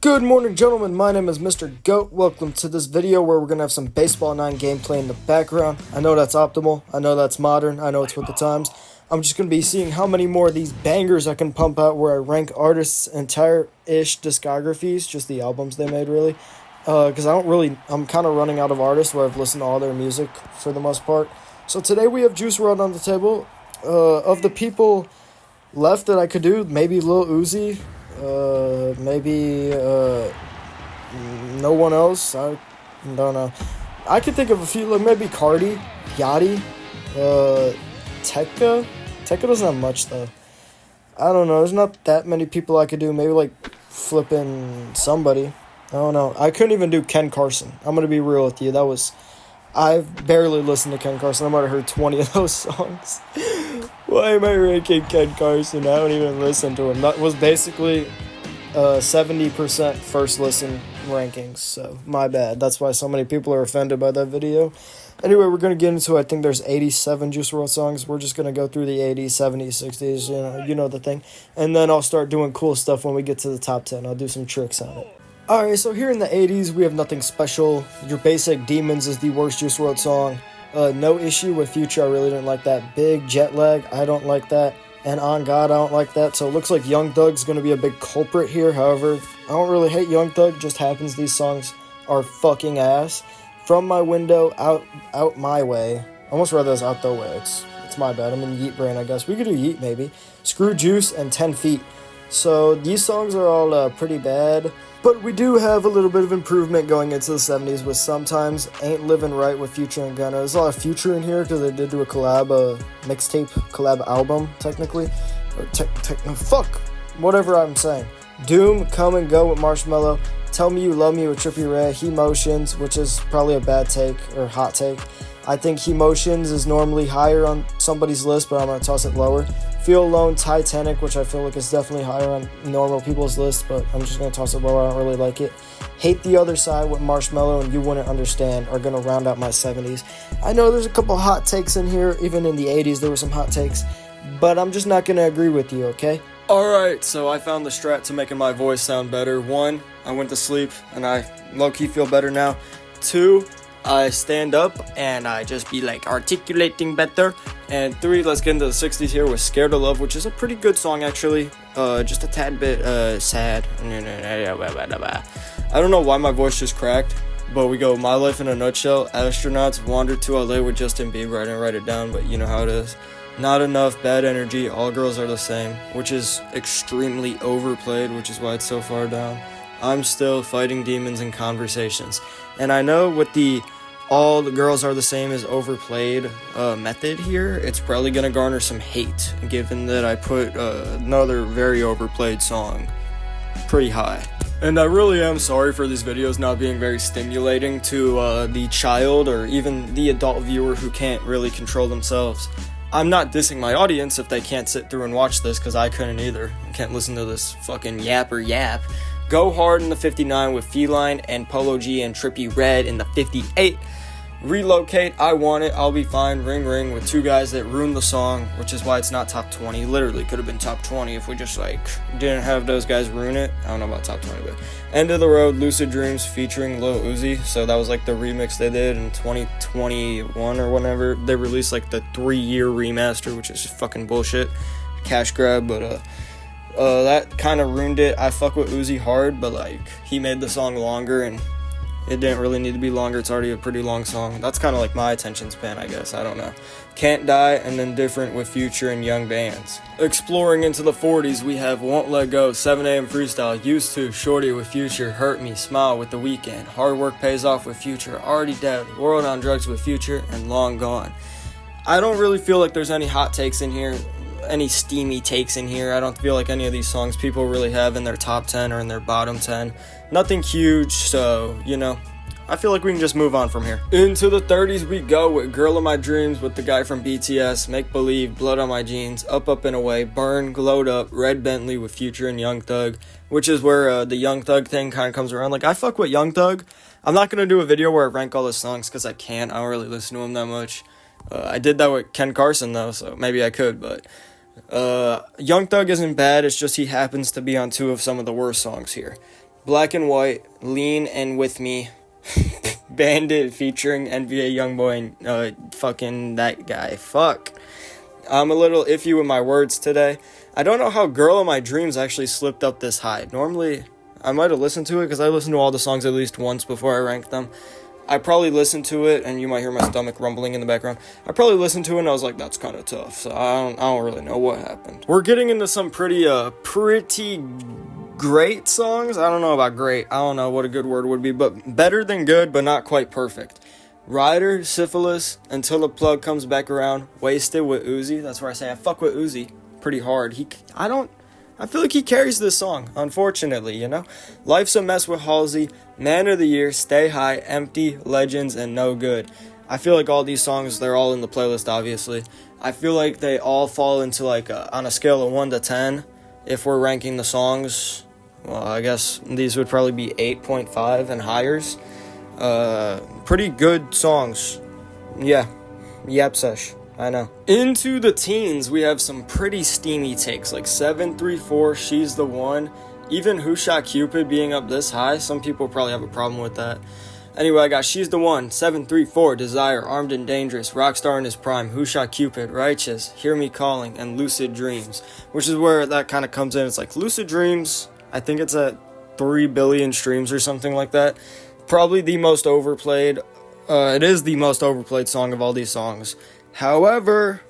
Good morning, gentlemen. My name is Mr. Goat. Welcome to this video where we're going to have some Baseball 9 gameplay in the background. I know that's optimal. I know that's modern. I know it's with the times. I'm just going to be seeing how many more of these bangers I can pump out where I rank artists' entire-ish discographies, just the albums they made, really. Because I'm kind of running out of artists where I've listened to all their music for the most part. So today we have Juice WRLD on the table. Of the people left that I could do, maybe Lil Uzi. Maybe no one else. I don't know. I could think of a few, like maybe Cardi, Yachty, Tekka. Tekka doesn't have much though. I don't know. There's not that many people I could do. Maybe like flipping somebody. I don't know. I couldn't even do Ken Carson. I'm gonna be real with you. I've barely listened to Ken Carson. I might have heard 20 of those songs. Why am I ranking Ken Carson? I don't even listen to him. That was basically 70% first listen rankings, so my bad. That's why so many people are offended by that video. Anyway, we're going to get into, I think there's 87 Juice WRLD songs. We're just going to go through the 80s, 70s, 60s, you know the thing. And then I'll start doing cool stuff when we get to the top 10. I'll do some tricks on it. Alright, so here in the 80s, we have Nothing Special. Your basic Demons is the worst Juice WRLD song. No Issue with Future, I really didn't like that. Big Jet Lag, I don't like that. And On God, I don't like that. So it looks like Young Thug's going to be a big culprit here. However, I don't really hate Young Thug. Just happens these songs are fucking ass. From My Window, Out My Way. I almost read those Out The Way. It's my bad. I'm in Yeet brain, I guess. We could do Yeet, maybe. Screw Juice and 10 Feet. So these songs are all pretty bad. But we do have a little bit of improvement going into the 70s with Sometimes, Ain't Living Right with Future and Gunna. There's a lot of Future in here because they did do a mixtape collab album, technically. Or fuck! Whatever I'm saying. Doom, Come and Go with Marshmello. Tell Me You Love Me with Trippie Redd. Emotions, which is probably a bad take, or hot take. I think Emotions is normally higher on somebody's list, but I'm going to toss it lower. Feel Alone, Titanic, which I feel like is definitely higher on normal people's list, but I'm just going to toss it lower. I don't really like it. Hate the Other Side with Marshmello and You Wouldn't Understand are going to round out my 70s. I know there's a couple hot takes in here. Even in the 80s, there were some hot takes, but I'm just not going to agree with you, okay? Alright, so I found the strat to making my voice sound better. 1, I went to sleep, and I low-key feel better now. 2, I stand up and I just be like articulating better. And 3, let's get into the 60s here with Scared to Love, which is a pretty good song actually. Just a tad bit sad. I don't know why my voice just cracked, but we go My Life in a Nutshell, Astronauts, Wander to LA with Justin Bieber. I didn't write it down, but you know how it is. Not Enough, Bad Energy, All Girls Are the Same, which is extremely overplayed, which is why it's so far down. I'm Still, Fighting Demons and Conversations. And I know with the All the Girls Are the Same is overplayed method here, it's probably going to garner some hate, given that I put another very overplayed song pretty high. And I really am sorry for these videos not being very stimulating to the child or even the adult viewer who can't really control themselves. I'm not dissing my audience if they can't sit through and watch this, because I couldn't either. I can't listen to this fucking yapper yap. Go Hard in the 59 with Feline and Polo G and Trippie Redd in the 58. Relocate, I Want It, I'll Be Fine, Ring Ring with two guys that ruined the song, which is why it's not top 20. Literally could have been top 20 if we just didn't have those guys ruin it. I don't know about top 20, but End of the Road, Lucid Dreams featuring Lil Uzi. So that was the remix they did in 2021 or whenever. They released the 3-year remaster, which is fucking bullshit. Cash grab, but that kind of ruined it. I fuck with Uzi hard, but he made the song longer and it didn't really need to be longer. It's already a pretty long song. That's kind of my attention span, I guess. I don't know. Can't Die and then Different with Future and Young Bands. Exploring into the 40s, we have Won't Let Go, 7am Freestyle, Used To, Shorty with Future, Hurt Me, Smile with The Weeknd, Hard Work Pays Off with Future, Already Dead, World on Drugs with Future, and Long Gone. I don't really feel like there's any hot takes in here, any steamy takes in here. I don't feel like any of these songs people really have in their top 10 or in their bottom 10. Nothing huge, so, I feel like we can just move on from here. Into the 30s we go with Girl of My Dreams with the guy from BTS, Make Believe, Blood on My Jeans, Up Up and Away, Burn, Glowed Up, Red Bentley with Future and Young Thug, which is where the Young Thug thing kind of comes around. I fuck with Young Thug. I'm not going to do a video where I rank all his songs because I can't. I don't really listen to him that much. I did that with Ken Carson though, so maybe I could, but Young Thug isn't bad, it's just he happens to be on 2 of some of the worst songs here. Black and White, Lean and With Me, Bandit featuring NBA Youngboy and fucking that guy. Fuck. I'm a little iffy with my words today. I don't know how Girl in My Dreams actually slipped up this high. Normally, I might have listened to it because I listen to all the songs at least once before I rank them. I probably listened to it, and you might hear my stomach rumbling in the background. I probably listened to it, and I was like, that's kind of tough. So I don't really know what happened. We're getting into some pretty great songs. I don't know about great. I don't know what a good word would be, but better than good, but not quite perfect. Ryder, Syphilis, Until the Plug Comes Back Around, Wasted with Uzi. That's where I say I fuck with Uzi pretty hard. I feel like he carries this song, unfortunately, you know? Life's a Mess with Halsey, Man of the Year, Stay High, Empty, Legends, and No Good. I feel like all these songs, they're all in the playlist, obviously. I feel like they all fall into like on a scale of 1 to 10. If we're ranking the songs, well, I guess these would probably be 8.5 and highers. Pretty good songs. Yeah. Yap sesh. I know. Into the teens, we have some pretty steamy takes, like 734, She's the One. Even Who Shot Cupid being up this high, some people probably have a problem with that. Anyway, I got She's the One, 734, Desire, Armed and Dangerous, Rockstar in His Prime, Who Shot Cupid, Righteous, Hear Me Calling, and Lucid Dreams, which is where that kind of comes in. It's like Lucid Dreams, I think it's at 3 billion streams or something like that. Probably the most overplayed. It is the most overplayed song of all these songs. However,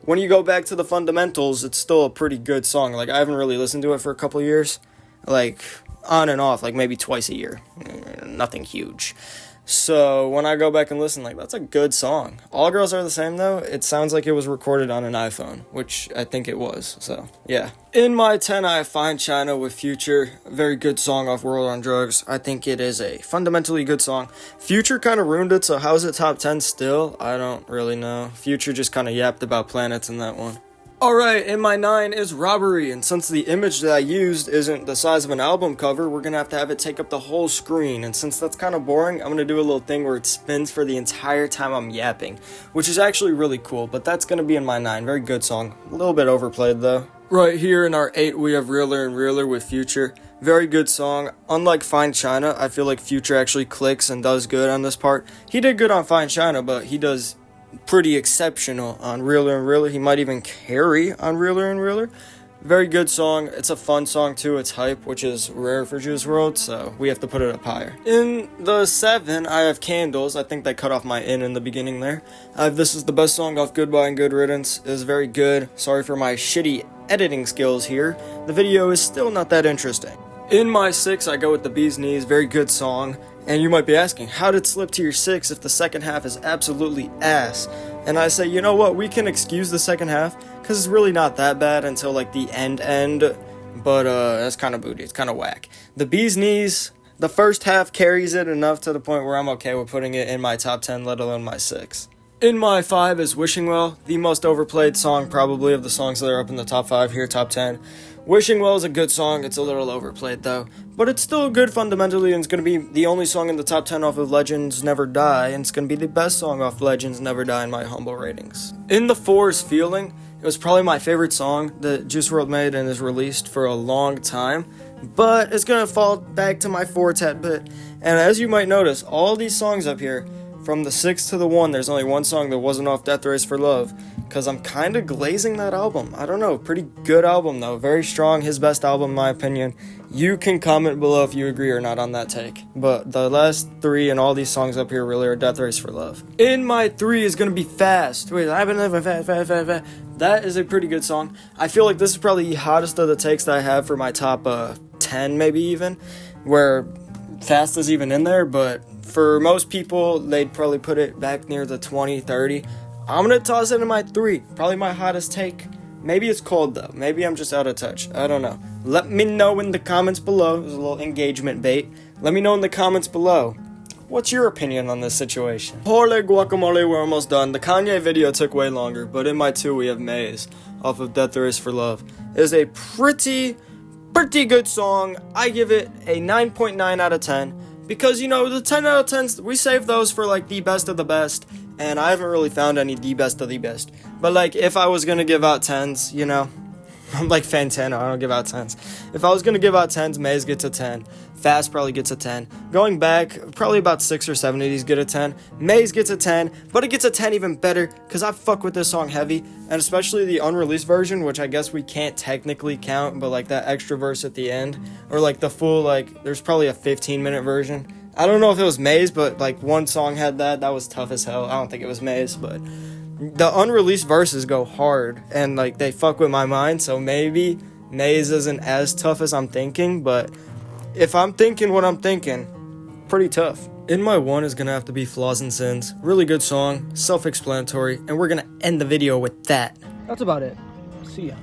when you go back to the fundamentals, it's still a pretty good song. Like, I haven't really listened to it for a couple years. Like, on and off, like maybe twice a year. Nothing huge. So, when I go back and listen, like, that's a good song. All Girls Are the Same, though. It sounds like it was recorded on an iPhone, which I think it was. So, yeah. In my 10, I have Fine China with Future. A very good song off Wrld on Drugs. I think it is a fundamentally good song. Future kind of ruined it, so how is it top 10 still? I don't really know. Future just kind of yapped about planets in that one. Alright, in my 9 is Robbery, and since the image that I used isn't the size of an album cover, we're gonna have it take up the whole screen, and since that's kind of boring, I'm gonna do a little thing where it spins for the entire time I'm yapping, which is actually really cool, but that's gonna be in my 9. Very good song. A little bit overplayed, though. Right here in our 8, we have Realer and Realer with Future. Very good song. Unlike Fine China, I feel like Future actually clicks and does good on this part. He did good on Fine China, but he does pretty exceptional on Realer and Realer. He might even carry on Realer and Realer. Very good song. It's a fun song too. It's hype, which is rare for Juice WRLD, so we have to put it up higher. In the 7, I have Candles. I think they cut off my in the beginning there. This is the best song off Goodbye and Good Riddance. It is very good. Sorry for my shitty editing skills here. The video is still not that interesting. In my 6, I go with The Bee's Knees. Very good song. And you might be asking, how did it slip to your 6 if the second half is absolutely ass? And I say, you know what, we can excuse the second half, because it's really not that bad until like the end, but that's kind of booty, it's kind of whack. The Bee's Knees, the first half carries it enough to the point where I'm okay with putting it in my top 10, let alone my 6. In my 5 is Wishing Well, the most overplayed song probably of the songs that are up in the top 5 here, top 10. Wishing Well is a good song, it's a little overplayed though, but it's still good fundamentally, and it's going to be the only song in the top 10 off of Legends Never Die, and it's going to be the best song off Legends Never Die in my humble ratings. In the 4 is Feeling. It was probably my favorite song that Juice WRLD made and is released for a long time, but it's going to fall back to my 4 tad bit, and as you might notice, all these songs up here, from the 6 to the 1, there's only one song that wasn't off Death Race for Love, because I'm kind of glazing that album. I don't know, pretty good album though, very strong, his best album in my opinion. You can comment below if you agree or not on that take, but the last 3 and all these songs up here really are Death Race for Love. In my 3 is going to be Fast. Wait, I've been living fast. That is a pretty good song. I feel like this is probably the hottest of the takes that I have for my top 10 maybe even, where Fast is even in there, but for most people, they'd probably put it back near the 20, 30. I'm going to toss it in my 3. Probably my hottest take. Maybe it's cold, though. Maybe I'm just out of touch. I don't know. Let me know in the comments below. There's a little engagement bait. Let me know in the comments below. What's your opinion on this situation? Holy guacamole, we're almost done. The Kanye video took way longer, but in my 2, we have Maze off of Death There Is for Love. It is a pretty good song. I give it a 9.9 out of 10. Because, you know, the 10 out of 10s, we save those for, like, the best of the best. And I haven't really found any the best of the best. But, like, if I was going to give out 10s, you know, I'm like Fantano, I don't give out 10s. If I was gonna give out 10s, Maze gets a 10. Fast probably gets a 10. Going back, probably about 6 or 7 of these get a 10. Maze gets a 10, but it gets a 10 even better, because I fuck with this song heavy, and especially the unreleased version, which I guess we can't technically count, but like that extra verse at the end, or like the full, like, there's probably a 15-minute version. I don't know if it was Maze, but like one song had that was tough as hell. I don't think it was Maze, but the unreleased verses go hard, and like they fuck with my mind, so maybe Maze isn't as tough as I'm thinking, but if I'm thinking what I'm thinking, pretty tough. In my 1 is gonna have to be Flaws and Sins. Really good song, self-explanatory, and we're gonna end the video with that. That's about it. See ya.